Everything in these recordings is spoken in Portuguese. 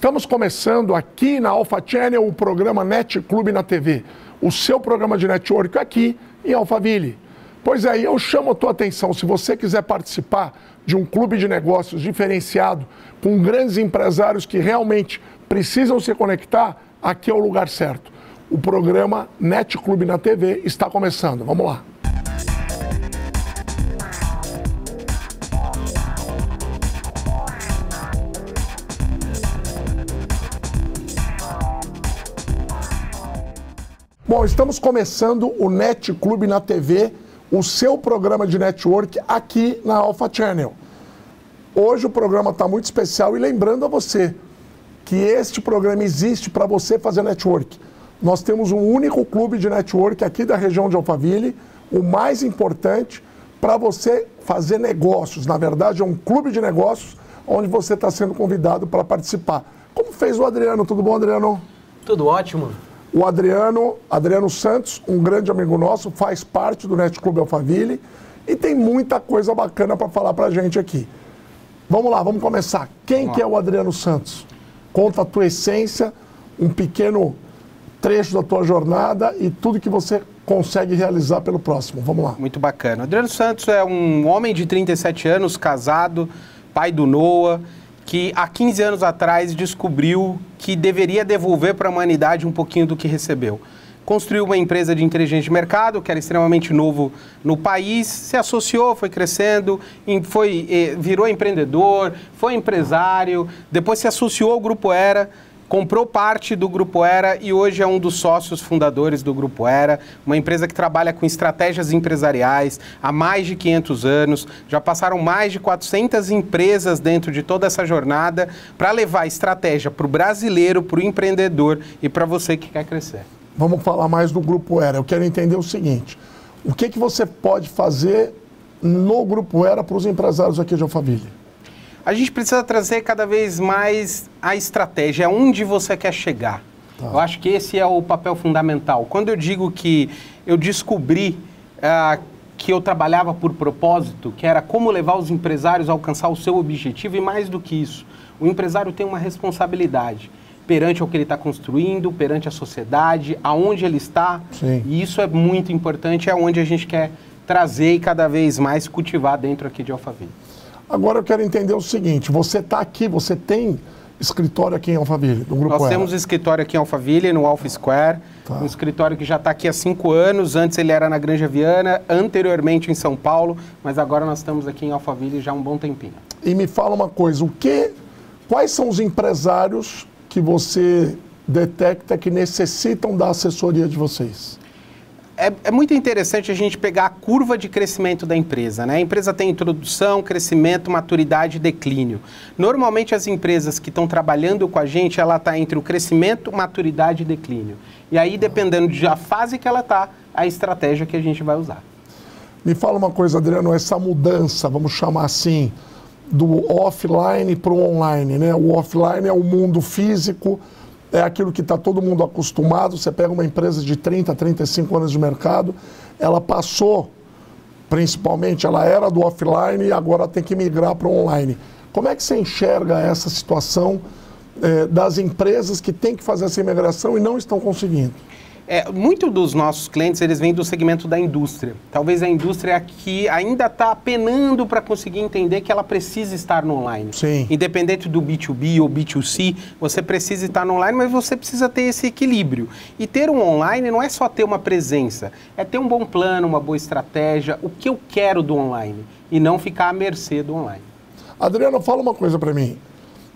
Estamos começando aqui na Alpha Channel o programa Net Clube na TV, o seu programa de network aqui em Alphaville. Pois é, eu chamo a tua atenção, se você quiser participar de um clube de negócios diferenciado, com grandes empresários que realmente precisam se conectar, aqui é o lugar certo. O programa Net Clube na TV está começando. Vamos lá. Bom, estamos começando o Net Clube na TV, o seu programa de network aqui na Alpha Channel. Hoje o programa está muito especial e lembrando a você que este programa existe para você fazer network. Nós temos um único clube de network aqui da região de Alphaville, o mais importante para você fazer negócios. Na verdade, é um clube de negócios onde você está sendo convidado para participar. Como fez o Adriano? Tudo bom, Adriano? Tudo ótimo. O Adriano Santos, um grande amigo nosso, faz parte do Net Clube Alphaville e tem muita coisa bacana para falar para a gente aqui. Vamos lá, vamos começar. Quem que é o Adriano Santos? Conta a tua essência, um pequeno trecho da tua jornada e tudo que você consegue realizar pelo próximo. Vamos lá. Muito bacana. Adriano Santos é um homem de 37 anos, casado, pai do Noah, que há 15 anos atrás descobriu que deveria devolver para a humanidade um pouquinho do que recebeu. Construiu uma empresa de inteligência de mercado, que era extremamente novo no país, se associou, foi crescendo, virou empreendedor, foi empresário, depois se associou ao Grupo Era, comprou parte do Grupo Era e hoje é um dos sócios fundadores do Grupo Era, uma empresa que trabalha com estratégias empresariais há mais de 500 anos. Já passaram mais de 400 empresas dentro de toda essa jornada para levar estratégia para o brasileiro, para o empreendedor e para você que quer crescer. Vamos falar mais do Grupo Era. Eu quero entender o seguinte, o que você pode fazer no Grupo Era para os empresários aqui de Alphaville? A gente precisa trazer cada vez mais a estratégia, onde você quer chegar. Tá. Eu acho que esse é o papel fundamental. Quando eu digo que eu descobri que eu trabalhava por propósito, que era como levar os empresários a alcançar o seu objetivo, e mais do que isso, o empresário tem uma responsabilidade perante o que ele está construindo, perante a sociedade, aonde ele está. Sim. E isso é muito importante, é onde a gente quer trazer e cada vez mais cultivar dentro aqui de Alphaville. Agora eu quero entender o seguinte, você está aqui, você tem escritório aqui em Alphaville, do Grupo Era? Nós temos escritório aqui em Alphaville, no Alpha Square, um escritório que já está aqui há 5 anos, antes ele era na Granja Viana, anteriormente em São Paulo, mas agora nós estamos aqui em Alphaville já há um bom tempinho. E me fala uma coisa, quais são os empresários que você detecta que necessitam da assessoria de vocês? É muito interessante a gente pegar a curva de crescimento da empresa, né? A empresa tem introdução, crescimento, maturidade e declínio. Normalmente as empresas que estão trabalhando com a gente, ela está entre o crescimento, maturidade e declínio. E aí, dependendo da fase que ela está, a estratégia que a gente vai usar. Me fala uma coisa, Adriano, essa mudança, vamos chamar assim, do offline para o online, né? O offline é o mundo físico, é aquilo que está todo mundo acostumado. Você pega uma empresa de 30, 35 anos de mercado, ela passou, principalmente, ela era do offline e agora tem que migrar para o online. Como é que você enxerga essa situação das empresas que têm que fazer essa migração e não estão conseguindo? Muito dos nossos clientes, eles vêm do segmento da indústria. Talvez a indústria que ainda está penando para conseguir entender que ela precisa estar no online. Sim. Independente do B2B ou B2C, você precisa estar no online, mas você precisa ter esse equilíbrio. E ter um online não é só ter uma presença, é ter um bom plano, uma boa estratégia, o que eu quero do online, e não ficar à mercê do online. Adriano, fala uma coisa para mim.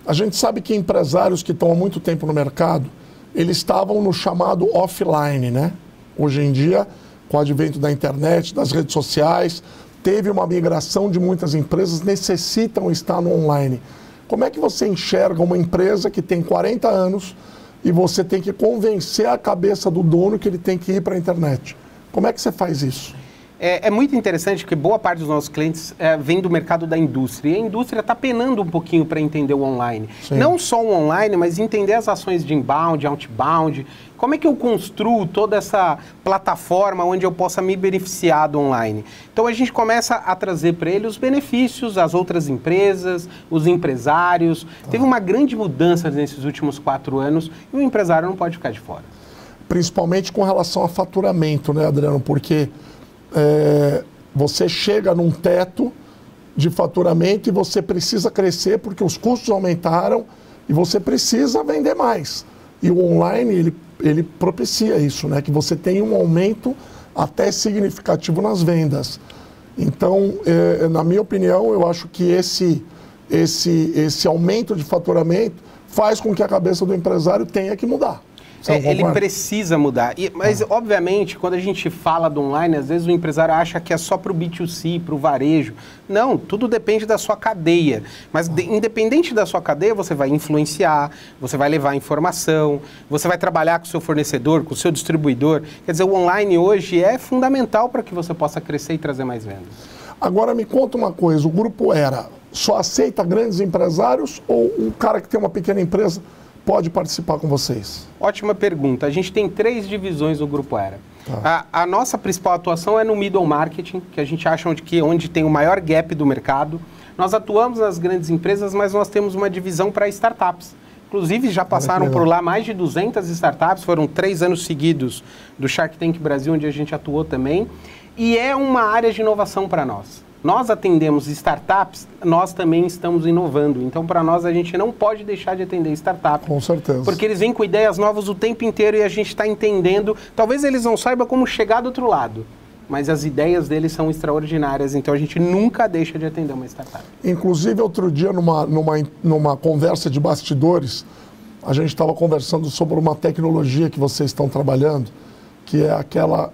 A gente sabe que empresários que estão há muito tempo no mercado, eles estavam no chamado offline, né? Hoje em dia, com o advento da internet, das redes sociais, teve uma migração de muitas empresas, necessitam estar no online. Como é que você enxerga uma empresa que tem 40 anos e você tem que convencer a cabeça do dono que ele tem que ir para a internet? Como é que você faz isso? É muito interessante que boa parte dos nossos clientes vem do mercado da indústria. E a indústria está penando um pouquinho para entender o online. Sim. Não só o online, mas entender as ações de inbound, outbound. Como é que eu construo toda essa plataforma onde eu possa me beneficiar do online? Então a gente começa a trazer para ele os benefícios, as outras empresas, os empresários. Teve uma grande mudança nesses últimos 4 anos e o empresário não pode ficar de fora. Principalmente com relação a faturamento, né, Adriano? Porque você chega num teto de faturamento e você precisa crescer porque os custos aumentaram e você precisa vender mais. E o online, ele propicia isso, né? Que você tem um aumento até significativo nas vendas. Então, na minha opinião, eu acho que esse aumento de faturamento faz com que a cabeça do empresário tenha que mudar. Ele precisa mudar. Mas, obviamente, quando a gente fala do online, às vezes o empresário acha que é só para o B2C, para o varejo. Não, tudo depende da sua cadeia. Mas, independente da sua cadeia, você vai influenciar, você vai levar informação, você vai trabalhar com o seu fornecedor, com o seu distribuidor. Quer dizer, o online hoje é fundamental para que você possa crescer e trazer mais vendas. Agora, me conta uma coisa. O Grupo Era só aceita grandes empresários ou um cara que tem uma pequena empresa pode participar com vocês? Ótima pergunta. A gente tem 3 divisões no Grupo Era. A nossa principal atuação é no middle marketing, que a gente acha onde tem o maior gap do mercado. Nós atuamos nas grandes empresas, mas nós temos uma divisão para startups. Inclusive, já passaram por lá mais de 200 startups, foram 3 anos seguidos do Shark Tank Brasil, onde a gente atuou também. E é uma área de inovação para nós. Nós atendemos startups, nós também estamos inovando. Então, para nós, a gente não pode deixar de atender startups. Com certeza. Porque eles vêm com ideias novas o tempo inteiro e a gente está entendendo. Talvez eles não saibam como chegar do outro lado, mas as ideias deles são extraordinárias. Então, a gente nunca deixa de atender uma startup. Inclusive, outro dia, numa conversa de bastidores, a gente estava conversando sobre uma tecnologia que vocês estão trabalhando, que é aquela...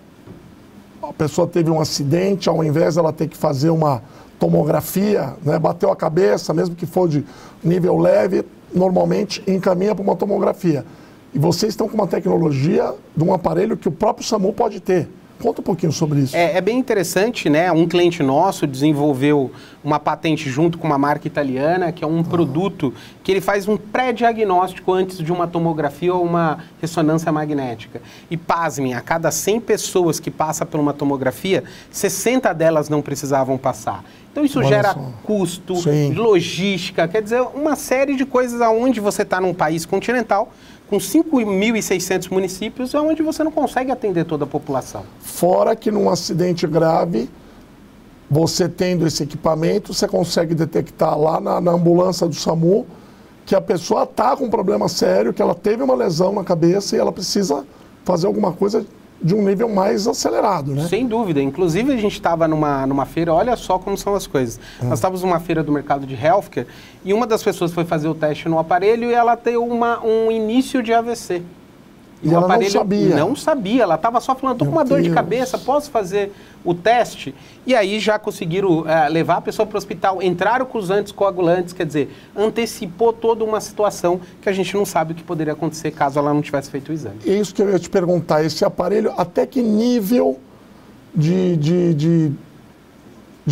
A pessoa teve um acidente, ao invés dela ter que fazer uma tomografia, né, bateu a cabeça, mesmo que for de nível leve, normalmente encaminha para uma tomografia. E vocês estão com uma tecnologia de um aparelho que o próprio SAMU pode ter. Conta um pouquinho sobre isso. É bem interessante, né? Um cliente nosso desenvolveu uma patente junto com uma marca italiana, que é um produto que ele faz um pré-diagnóstico antes de uma tomografia ou uma ressonância magnética. E pasmem, a cada 100 pessoas que passam por uma tomografia, 60 delas não precisavam passar. Então isso gera custo, logística, quer dizer, uma série de coisas aonde você está num país continental, com 5.600 municípios, é onde você não consegue atender toda a população. Fora que num acidente grave, você tendo esse equipamento, você consegue detectar lá na ambulância do SAMU que a pessoa está com um problema sério, que ela teve uma lesão na cabeça e ela precisa fazer alguma coisa de um nível mais acelerado, né? Sem dúvida. Inclusive, a gente estava numa feira, olha só como são as coisas. Nós estávamos numa feira do mercado de healthcare e uma das pessoas foi fazer o teste no aparelho e ela teve um início de AVC. E o aparelho não sabia, ela estava só falando, estou com uma dor de cabeça, posso fazer o teste? E aí já conseguiram levar a pessoa para o hospital, entraram com os anticoagulantes, quer dizer, antecipou toda uma situação que a gente não sabe o que poderia acontecer caso ela não tivesse feito o exame. É isso que eu ia te perguntar, esse aparelho, até que nível de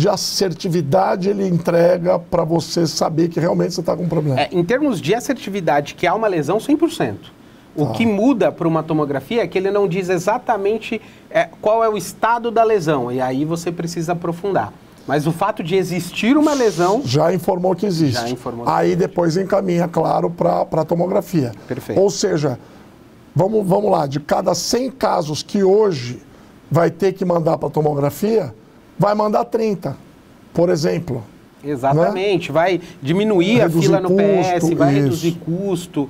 assertividade ele entrega para você saber que realmente você está com um problema? Em termos de assertividade, que há uma lesão, 100%. O que muda para uma tomografia é que ele não diz exatamente qual é o estado da lesão, e aí você precisa aprofundar. Mas o fato de existir uma lesão... Já informou que existe. Já informou que aí existe. Depois encaminha, claro, para a tomografia. Perfeito. Ou seja, vamos lá, de cada 100 casos que hoje vai ter que mandar para a tomografia, vai mandar 30, por exemplo. Exatamente, né? Vai diminuir a fila no PS, vai reduzir custo.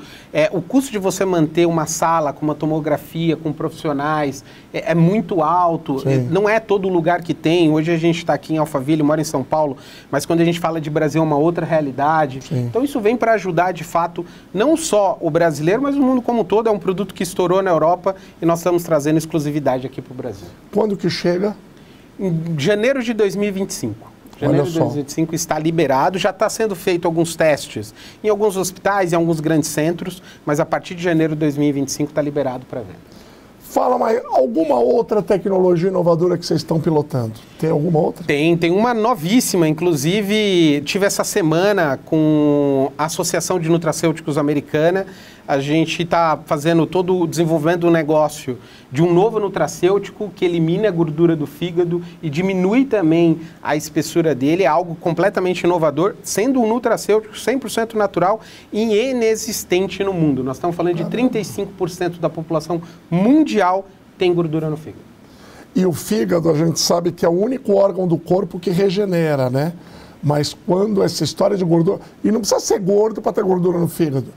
O custo de você manter uma sala com uma tomografia, com profissionais, é muito alto. Não é todo lugar que tem. Hoje a gente está aqui em Alphaville, mora em São Paulo, mas quando a gente fala de Brasil é uma outra realidade. Então isso vem para ajudar, de fato, não só o brasileiro, mas o mundo como um todo. É um produto que estourou na Europa e nós estamos trazendo exclusividade aqui para o Brasil. Quando que chega? Em janeiro de 2025. Janeiro de 2025 está liberado, já está sendo feito alguns testes em alguns hospitais, em alguns grandes centros, mas a partir de janeiro de 2025 está liberado para venda. fala mais, alguma outra tecnologia inovadora que vocês estão pilotando? Tem alguma outra? Tem uma novíssima, inclusive tive essa semana com a Associação de Nutracêuticos Americana. A gente está desenvolvendo um negócio de um novo nutracêutico que elimina a gordura do fígado e diminui também a espessura dele. É algo completamente inovador, sendo um nutracêutico 100% natural e inexistente no mundo. Nós estamos falando de 35% da população mundial tem gordura no fígado. E o fígado, a gente sabe que é o único órgão do corpo que regenera, né? Mas quando essa história de gordura... E não precisa ser gordo para ter gordura no fígado.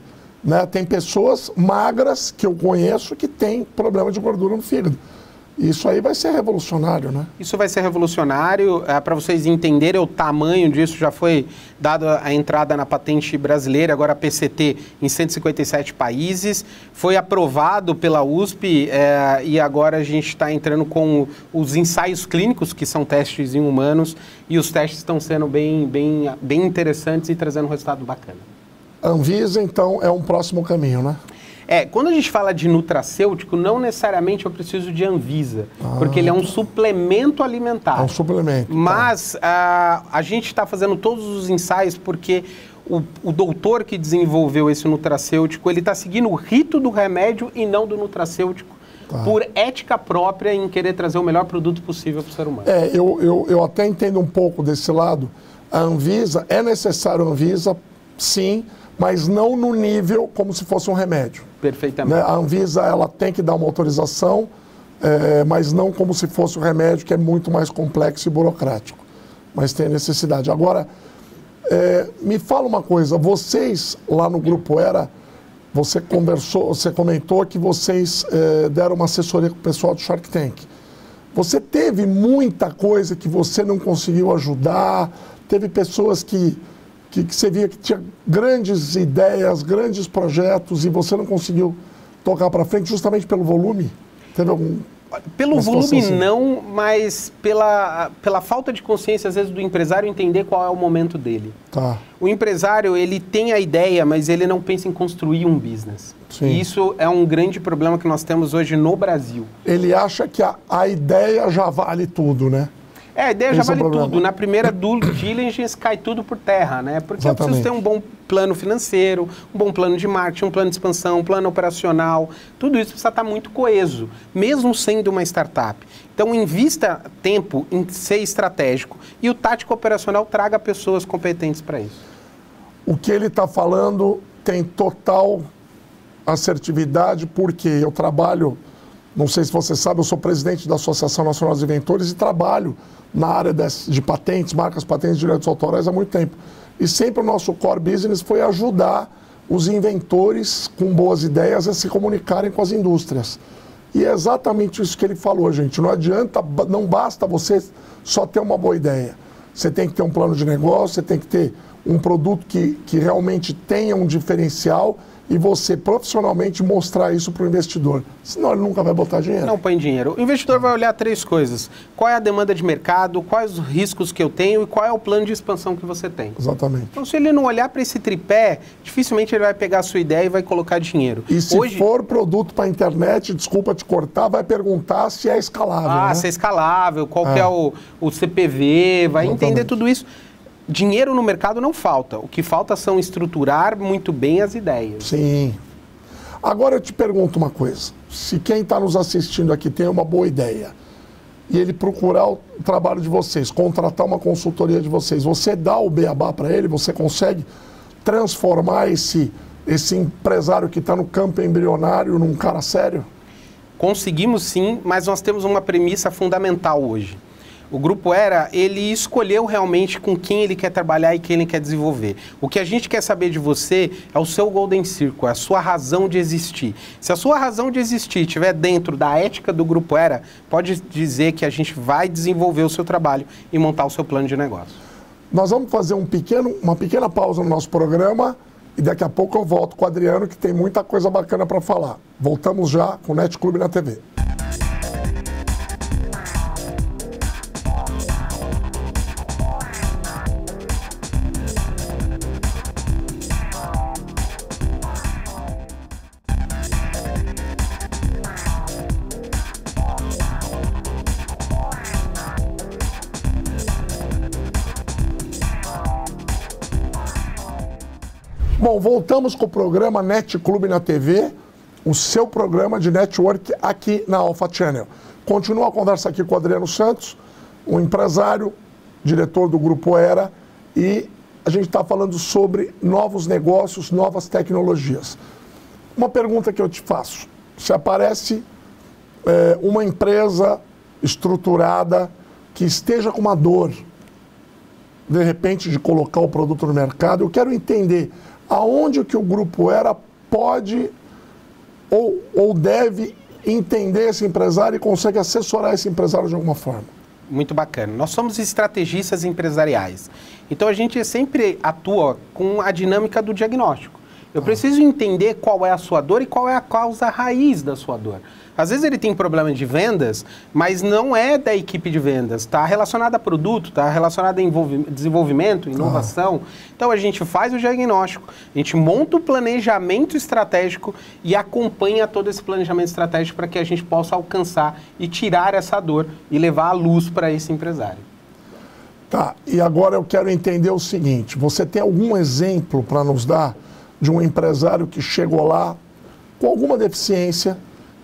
Né? Tem pessoas magras que eu conheço que têm problema de gordura no fígado. Isso aí vai ser revolucionário, né? Isso vai ser revolucionário. Para vocês entenderem o tamanho disso, já foi dada a entrada na patente brasileira, agora a PCT, em 157 países. Foi aprovado pela USP e agora a gente está entrando com os ensaios clínicos, que são testes em humanos, e os testes estão sendo bem interessantes e trazendo um resultado bacana. Anvisa, então, é um próximo caminho, né? Quando a gente fala de nutracêutico, não necessariamente eu preciso de Anvisa, porque ele é um suplemento alimentar. É um suplemento. Mas a gente está fazendo todos os ensaios porque o doutor que desenvolveu esse nutracêutico, ele está seguindo o rito do remédio e não do nutracêutico, por ética própria em querer trazer o melhor produto possível para o ser humano. Eu até entendo um pouco desse lado. A Anvisa, é necessário a Anvisa, sim, mas não no nível como se fosse um remédio. Perfeitamente. Né? A Anvisa, ela tem que dar uma autorização, mas não como se fosse um remédio, que é muito mais complexo e burocrático. Mas tem necessidade. Agora, me fala uma coisa, vocês lá no Grupo Era, você comentou que vocês deram uma assessoria com o pessoal do Shark Tank. Você teve muita coisa que você não conseguiu ajudar, teve pessoas que você via que tinha grandes ideias, grandes projetos e você não conseguiu tocar para frente justamente pelo volume? Teve algum... Pelo volume assim? Não, mas pela falta de consciência, às vezes, do empresário entender qual é o momento dele. Tá. O empresário, ele tem a ideia, mas ele não pensa em construir um business. Sim. E isso é um grande problema que nós temos hoje no Brasil. Ele acha que a ideia já vale tudo, né? A ideia já vale tudo. Na primeira due diligence cai tudo por terra, né? Porque eu preciso ter um bom plano financeiro, um bom plano de marketing, um plano de expansão, um plano operacional. Tudo isso precisa estar muito coeso, mesmo sendo uma startup. Então, invista tempo em ser estratégico e o tático operacional traga pessoas competentes para isso. O que ele está falando tem total assertividade, porque eu trabalho, não sei se você sabe, eu sou presidente da Associação Nacional dos Inventores e trabalho na área de patentes, marcas, patentes e direitos autorais há muito tempo. E sempre o nosso core business foi ajudar os inventores com boas ideias a se comunicarem com as indústrias. E é exatamente isso que ele falou, gente. Não adianta, não basta você só ter uma boa ideia. Você tem que ter um plano de negócio, você tem que ter um produto que realmente tenha um diferencial e você profissionalmente mostrar isso para o investidor. Senão ele nunca vai botar dinheiro. Não põe dinheiro. O investidor vai olhar três coisas. Qual é a demanda de mercado, quais os riscos que eu tenho e qual é o plano de expansão que você tem. Exatamente. Então, se ele não olhar para esse tripé, dificilmente ele vai pegar a sua ideia e vai colocar dinheiro. E se for produto para a internet, desculpa te cortar, vai perguntar se é escalável. Né? Se é escalável, qual que é o CPV, vai entender tudo isso. Dinheiro no mercado não falta. O que falta são estruturar muito bem as ideias. Sim. Agora eu te pergunto uma coisa. Se quem está nos assistindo aqui tem uma boa ideia e ele procurar o trabalho de vocês, contratar uma consultoria de vocês, você dá o beabá para ele? Você consegue transformar esse empresário que está no campo embrionário num cara sério? Conseguimos sim, mas nós temos uma premissa fundamental hoje. O Grupo Era, ele escolheu realmente com quem ele quer trabalhar e quem ele quer desenvolver. O que a gente quer saber de você é o seu Golden Circle, é a sua razão de existir. Se a sua razão de existir estiver dentro da ética do Grupo Era, pode dizer que a gente vai desenvolver o seu trabalho e montar o seu plano de negócio. Nós vamos fazer uma pequena pausa no nosso programa e daqui a pouco eu volto com o Adriano, que tem muita coisa bacana para falar. Voltamos já com o NET Clube na TV. Bom, voltamos com o programa Net Clube na TV, o seu programa de network aqui na Alpha Channel. Continua a conversa aqui com o Adriano Santos, um empresário, diretor do Grupo Era, e a gente está falando sobre novos negócios, novas tecnologias. Uma pergunta que eu te faço: se aparece uma empresa estruturada que esteja com uma dor, de repente, de colocar o produto no mercado, eu quero entender aonde que o Grupo Era pode ou deve entender esse empresário e consegue assessorar esse empresário de alguma forma. Muito bacana. Nós somos estrategistas empresariais. Então, a gente sempre atua com a dinâmica do diagnóstico. Eu preciso entender qual é a sua dor e qual é a causa raiz da sua dor. Às vezes ele tem problema de vendas, mas não é da equipe de vendas. Está relacionado a produto, está relacionado a desenvolvimento, inovação. Então a gente faz o diagnóstico, a gente monta o planejamento estratégico e acompanha todo esse planejamento estratégico para que a gente possa alcançar e tirar essa dor e levar a luz para esse empresário. Tá, e agora eu quero entender o seguinte: você tem algum exemplo para nos dar de um empresário que chegou lá com alguma deficiência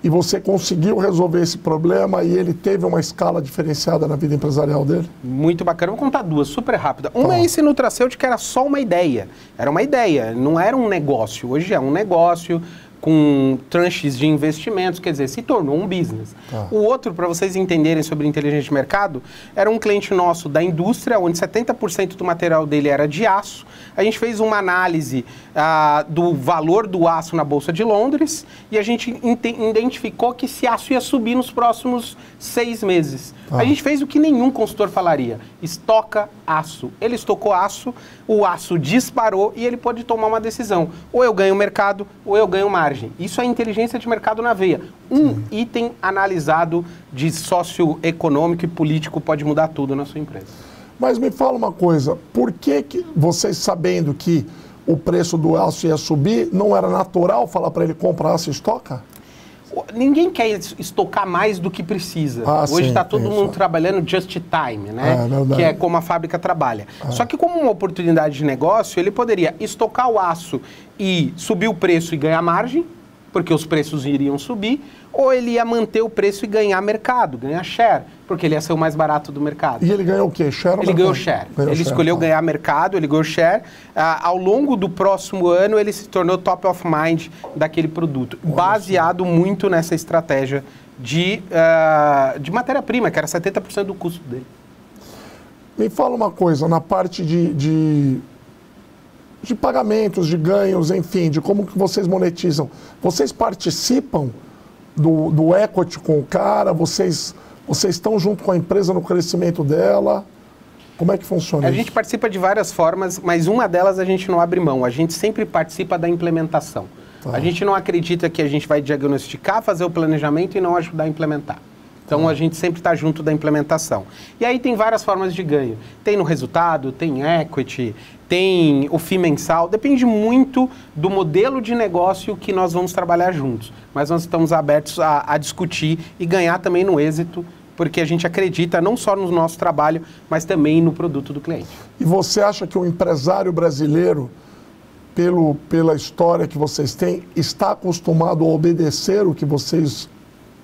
e você conseguiu resolver esse problema e ele teve uma escala diferenciada na vida empresarial dele? Muito bacana. Vou contar duas, super rápida. Uma é esse Nutracêutico, que era só uma ideia. Era uma ideia, não era um negócio. Hoje é um negócio com tranches de investimentos, quer dizer, se tornou um business. O outro, para vocês entenderem sobre inteligência de mercado, era um cliente nosso da indústria, onde 70% do material dele era de aço. A gente fez uma análise do valor do aço na Bolsa de Londres e a gente identificou que esse aço ia subir nos próximos 6 meses. A gente fez o que nenhum consultor falaria: estoca aço. Ele estocou aço, o aço disparou e ele pôde tomar uma decisão: ou eu ganho mercado ou eu ganho margem. Isso é inteligência de mercado na veia. Um item analisado de socioeconômico e político pode mudar tudo na sua empresa. Mas me fala uma coisa: por que vocês, sabendo que o preço do aço ia subir, não era natural falar para ele comprar aço e estoca? Ninguém quer estocar mais do que precisa. Hoje está todo mundo trabalhando just time, né? Que é como a fábrica trabalha. Só que como uma oportunidade de negócio, ele poderia estocar o aço e subir o preço e ganhar margem, porque os preços iriam subir, ou ele ia manter o preço e ganhar mercado, ganhar share, porque ele ia ser o mais barato do mercado. E ele ganhou o quê? Share? Ele ganhou share. Ele escolheu ganhar mercado, ele ganhou share. Ao longo do próximo ano, ele se tornou top of mind daquele produto, baseado muito nessa estratégia de matéria-prima, que era 70% do custo dele. Me fala uma coisa, na parte de pagamentos, de ganhos, enfim, de como que vocês monetizam. Vocês participam do equity com o cara? Vocês estão junto com a empresa no crescimento dela? Como é que funciona isso? A gente participa de várias formas, mas uma delas a gente não abre mão. A gente sempre participa da implementação. A gente não acredita que a gente vai diagnosticar, fazer o planejamento e não ajudar a implementar. Então, a gente sempre está junto da implementação. E aí tem várias formas de ganho. Tem no resultado, tem equity, tem o FII mensal. Depende muito do modelo de negócio que nós vamos trabalhar juntos. Mas nós estamos abertos a discutir e ganhar também no êxito, porque a gente acredita não só no nosso trabalho, mas também no produto do cliente. E você acha que o empresário brasileiro, pela história que vocês têm, está acostumado a obedecer o que vocês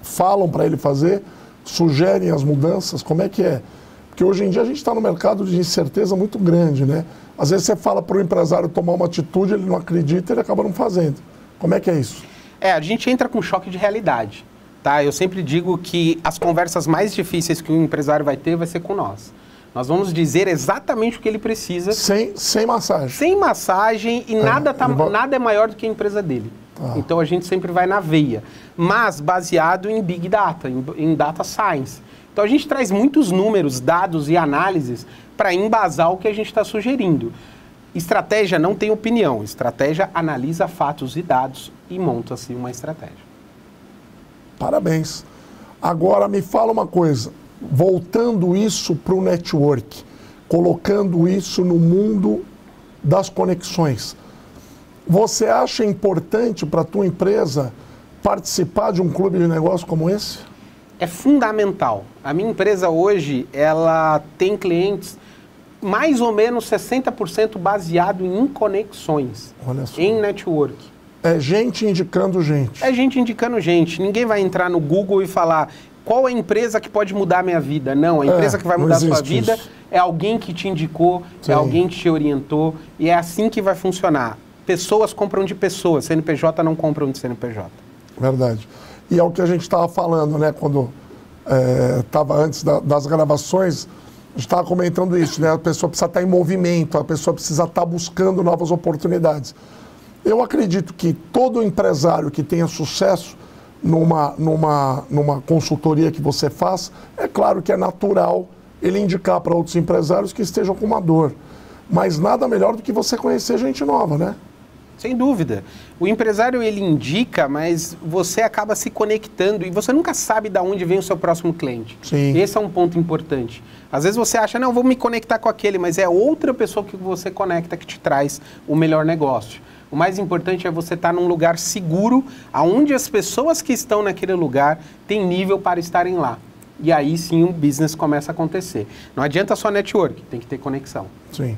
falam para ele fazer, sugerem as mudanças? Como é que é? Porque hoje em dia a gente está no mercado de incerteza muito grande, né? Às vezes você fala para o empresário tomar uma atitude, ele não acredita e ele acaba não fazendo. Como é que é isso? A gente entra com choque de realidade, tá? Eu sempre digo que as conversas mais difíceis que um empresário vai ter vai ser com nós. Nós vamos dizer exatamente o que ele precisa. Sem massagem. Sem massagem e nada é maior do que a empresa dele. Então a gente sempre vai na veia, mas baseado em Big Data, em Data Science. Então a gente traz muitos números, dados e análises para embasar o que a gente está sugerindo. Estratégia não tem opinião, estratégia analisa fatos e dados e monta-se uma estratégia. Parabéns. Agora me fala uma coisa, voltando isso para o network, colocando isso no mundo das conexões. Você acha importante para a tua empresa participar de um clube de negócio como esse? É fundamental. A minha empresa hoje, ela tem clientes mais ou menos 60% baseado em conexões, em network. É gente indicando gente. É gente indicando gente. Ninguém vai entrar no Google e falar qual é a empresa que pode mudar a minha vida. Não, a empresa que vai mudar a sua vida é alguém que te indicou, é alguém que te orientou, e é assim que vai funcionar. Pessoas compram de pessoas, CNPJ não compram de CNPJ. Verdade. E é o que a gente estava falando, né, quando estava antes das gravações, a gente estava comentando isso, né, a pessoa precisa estar em movimento, a pessoa precisa estar buscando novas oportunidades. Eu acredito que todo empresário que tenha sucesso numa consultoria que você faz, é claro que é natural ele indicar para outros empresários que estejam com uma dor. Mas nada melhor do que você conhecer gente nova, né? Sem dúvida. O empresário, ele indica, mas você acaba se conectando e você nunca sabe de onde vem o seu próximo cliente. Sim. Esse é um ponto importante. Às vezes você acha, não, vou me conectar com aquele, mas é outra pessoa que você conecta que te traz o melhor negócio. O mais importante é você estar num lugar seguro, onde as pessoas que estão naquele lugar têm nível para estarem lá. E aí sim o business começa a acontecer. Não adianta só network, tem que ter conexão. Sim.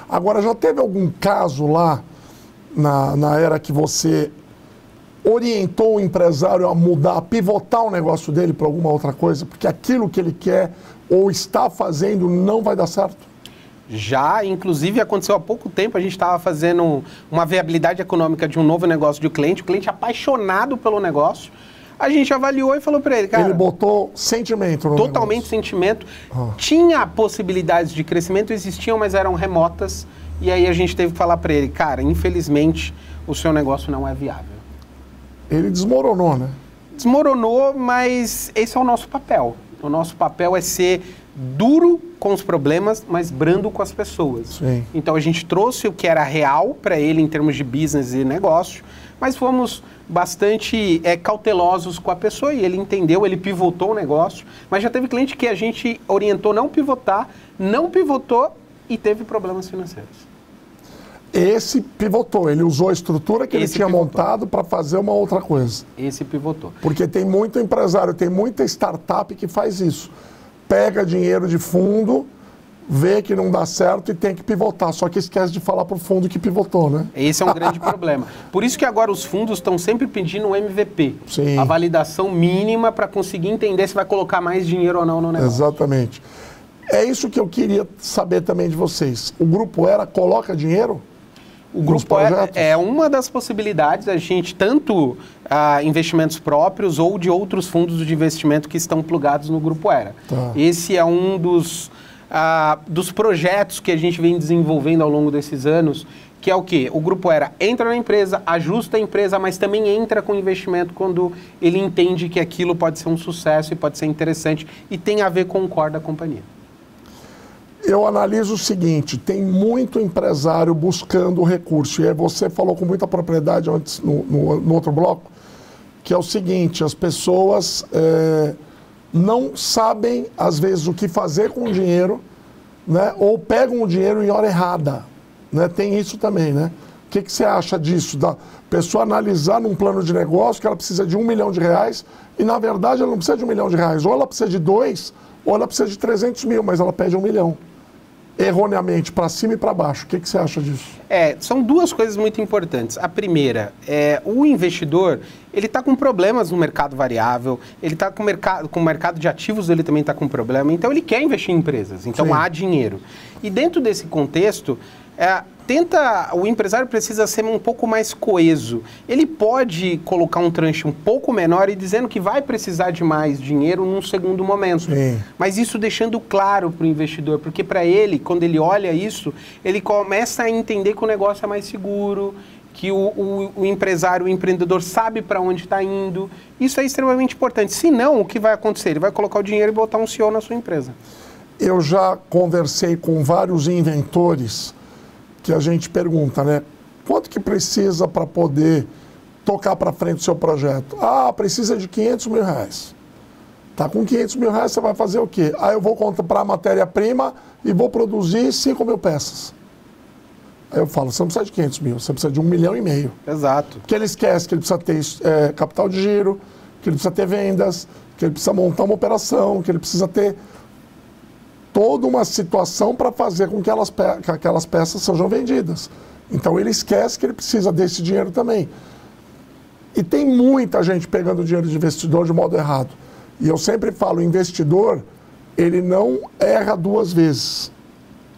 Agora, já teve algum caso lá, na era que você orientou o empresário a mudar, a pivotar o negócio dele para alguma outra coisa, porque aquilo que ele quer ou está fazendo não vai dar certo? Já, inclusive aconteceu há pouco tempo, a gente estava fazendo uma viabilidade econômica de um novo negócio de um cliente, o cliente apaixonado pelo negócio, a gente avaliou e falou para ele, cara... Ele botou sentimento no totalmente negócio. Sentimento. Tinha possibilidades de crescimento, existiam, mas eram remotas, e aí a gente teve que falar para ele, cara, infelizmente o seu negócio não é viável. Ele desmoronou, né? Desmoronou, mas esse é o nosso papel. O nosso papel é ser duro com os problemas, mas brando com as pessoas. Sim. Então a gente trouxe o que era real para ele em termos de business e negócio, mas fomos bastante cautelosos com a pessoa e ele entendeu, ele pivotou o negócio, mas já teve cliente que a gente orientou não pivotar, não pivotou e teve problemas financeiros. Esse pivotou, ele usou a estrutura que ele tinha montado para fazer uma outra coisa. Esse pivotou. Porque tem muito empresário, tem muita startup que faz isso. Pega dinheiro de fundo, vê que não dá certo e tem que pivotar. Só que esquece de falar para o fundo que pivotou, né? Esse é um grande problema. Por isso que agora os fundos estão sempre pedindo um MVP. Sim. A validação mínima para conseguir entender se vai colocar mais dinheiro ou não no negócio. Exatamente. É isso que eu queria saber também de vocês. O Grupo Era coloca dinheiro? O Grupo Era é uma das possibilidades, a gente tanto investimentos próprios ou de outros fundos de investimento que estão plugados no Grupo Era. Tá. Esse é um dos projetos que a gente vem desenvolvendo ao longo desses anos, que é o quê? O Grupo Era entra na empresa, ajusta a empresa, mas também entra com investimento quando ele entende que aquilo pode ser um sucesso e pode ser interessante e tem a ver com o core da companhia. Eu analiso o seguinte, tem muito empresário buscando o recurso, e aí você falou com muita propriedade antes no outro bloco, que é o seguinte, as pessoas não sabem, às vezes, o que fazer com o dinheiro, né, ou pegam o dinheiro em hora errada, né, tem isso também, né? O que você acha disso, da pessoa analisar num plano de negócio que ela precisa de R$1 milhão e, na verdade, ela não precisa de R$1 milhão, ou ela precisa de 2, ou ela precisa de 300 mil, mas ela pede R$1 milhão. Erroneamente, para cima e para baixo. O que você acha disso? São duas coisas muito importantes. A primeira, o investidor, ele está com problemas no mercado variável, ele está com o mercado de ativos, ele também está com problema, então ele quer investir em empresas, então Sim. há dinheiro. E dentro desse contexto, o empresário precisa ser um pouco mais coeso. Ele pode colocar um tranche um pouco menor e dizendo que vai precisar de mais dinheiro num segundo momento. Sim. Mas isso deixando claro para o investidor, porque para ele, quando ele olha isso, ele começa a entender que o negócio é mais seguro, que o empresário, o empreendedor sabe para onde está indo. Isso é extremamente importante. Se não, o que vai acontecer? Ele vai colocar o dinheiro e botar um CEO na sua empresa. Eu já conversei com vários inventores que a gente pergunta, né? Quanto que precisa para poder tocar para frente o seu projeto? Precisa de R$500 mil. Tá com R$500 mil, você vai fazer o quê? Eu vou comprar matéria-prima e vou produzir 5 mil peças. Aí eu falo, você não precisa de 500 mil, você precisa de R$1,5 milhão. Exato. Porque ele esquece que ele precisa ter capital de giro, que ele precisa ter vendas, que ele precisa montar uma operação, que ele precisa ter toda uma situação para fazer com que aquelas peças sejam vendidas. Então ele esquece que ele precisa desse dinheiro também. E tem muita gente pegando dinheiro de investidor de modo errado. E eu sempre falo, o investidor, ele não erra 2 vezes.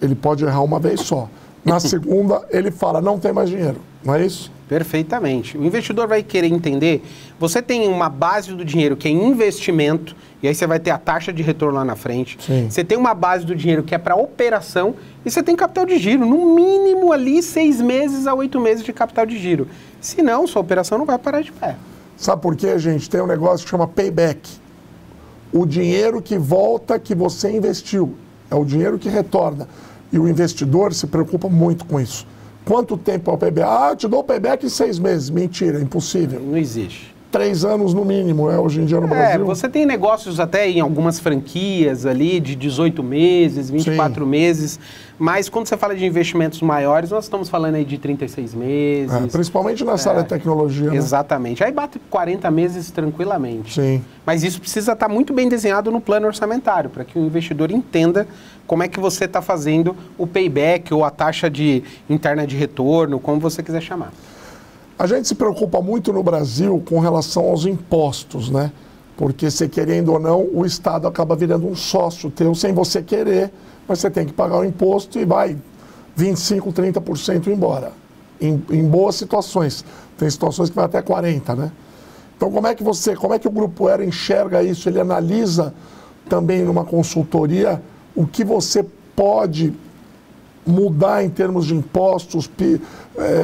Ele pode errar uma vez só. Na segunda, ele fala, não tem mais dinheiro. Não é isso? Perfeitamente. O investidor vai querer entender, você tem uma base do dinheiro que é investimento, e aí você vai ter a taxa de retorno lá na frente. Sim. Você tem uma base do dinheiro que é para operação, e você tem capital de giro, no mínimo ali 6 meses a 8 meses de capital de giro. Senão, sua operação não vai parar de pé. Sabe por quê, gente? Tem um negócio que chama payback. O dinheiro que volta que você investiu. É o dinheiro que retorna. E o investidor se preocupa muito com isso. Quanto tempo é o payback? Ah, eu te dou o payback em 6 meses. Mentira, impossível. Não existe. 3 anos no mínimo, hoje em dia no Brasil. Você tem negócios até em algumas franquias ali de 18 meses, 24 Sim. meses, mas quando você fala de investimentos maiores, nós estamos falando aí de 36 meses. Principalmente nessa área de tecnologia. Exatamente. Aí bate 40 meses tranquilamente. Sim. Mas isso precisa estar muito bem desenhado no plano orçamentário, para que o investidor entenda como é que você está fazendo o payback ou a taxa interna de retorno, como você quiser chamar. A gente se preocupa muito no Brasil com relação aos impostos, né? Porque, se querendo ou não, o Estado acaba virando um sócio teu sem você querer, mas você tem que pagar o imposto e vai 25%, 30% embora. Em boas situações. Tem situações que vai até 40%, né? Então, como é que o Grupo Aero enxerga isso? Ele analisa também numa consultoria o que você pode mudar em termos de impostos,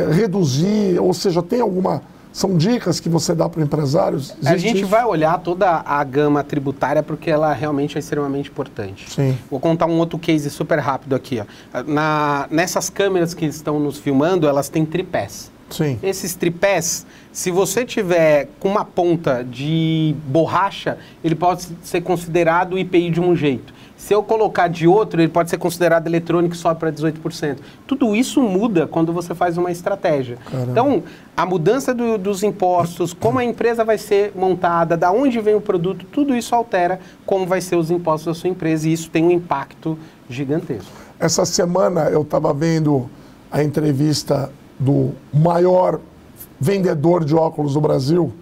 reduzir, ou seja, tem alguma... São dicas que você dá para o empresário? A gente vai olhar toda a gama tributária porque ela realmente é extremamente importante. Sim. Vou contar um outro case super rápido aqui. Ó. Nessas câmeras que estão nos filmando, elas têm tripés. Sim. Esses tripés, se você tiver com uma ponta de borracha, ele pode ser considerado IPI de um jeito. Se eu colocar de outro, ele pode ser considerado eletrônico e sobe para 18%. Tudo isso muda quando você faz uma estratégia. Caramba. Então, a mudança dos impostos, como a empresa vai ser montada, da onde vem o produto, tudo isso altera como vai ser os impostos da sua empresa e isso tem um impacto gigantesco. Essa semana eu estava vendo a entrevista do maior vendedor de óculos do Brasil,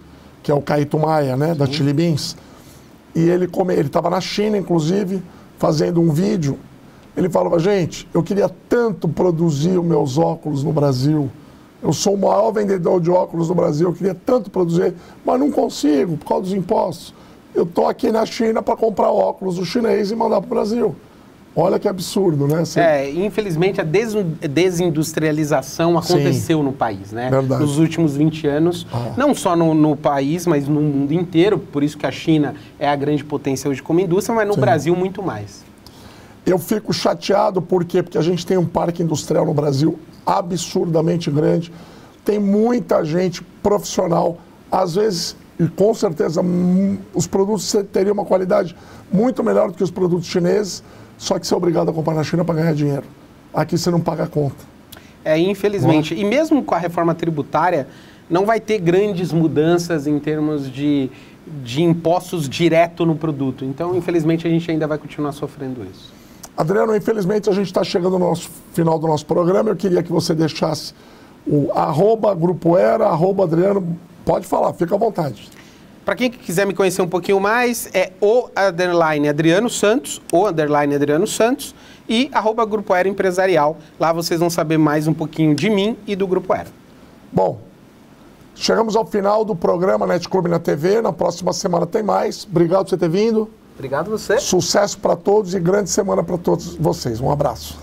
que é o Caíto Maia, né, da Chili Beans. E ele estava na China, inclusive, fazendo um vídeo. Ele falava, gente, eu queria tanto produzir os meus óculos no Brasil. Eu sou o maior vendedor de óculos do Brasil, eu queria tanto produzir, mas não consigo por causa dos impostos. Eu estou aqui na China para comprar óculos do chinês e mandar para o Brasil. Olha que absurdo, né? Infelizmente a desindustrialização aconteceu Sim. no país, né? Verdade. Nos últimos 20 anos, não só no país, mas no mundo inteiro, por isso que a China é a grande potência hoje como indústria, mas no Sim. Brasil muito mais. Eu fico chateado, por quê? Porque a gente tem um parque industrial no Brasil absurdamente grande, tem muita gente profissional, às vezes, e com certeza, os produtos teriam uma qualidade muito melhor do que os produtos chineses, só que você é obrigado a comprar na China para ganhar dinheiro. Aqui você não paga a conta. Infelizmente. E mesmo com a reforma tributária, não vai ter grandes mudanças em termos de impostos direto no produto. Então, infelizmente, a gente ainda vai continuar sofrendo isso. Adriano, infelizmente, a gente está chegando no final do nosso programa. Eu queria que você deixasse o @Grupo Aero, @Adriano. Pode falar, fica à vontade. Para quem quiser me conhecer um pouquinho mais, é _Adriano Santos, _Adriano Santos e @Grupo Aero Empresarial. Lá vocês vão saber mais um pouquinho de mim e do Grupo Aero. Bom, chegamos ao final do programa NET Clube na TV. Na próxima semana tem mais. Obrigado por você ter vindo. Obrigado a você. Sucesso para todos e grande semana para todos vocês. Um abraço.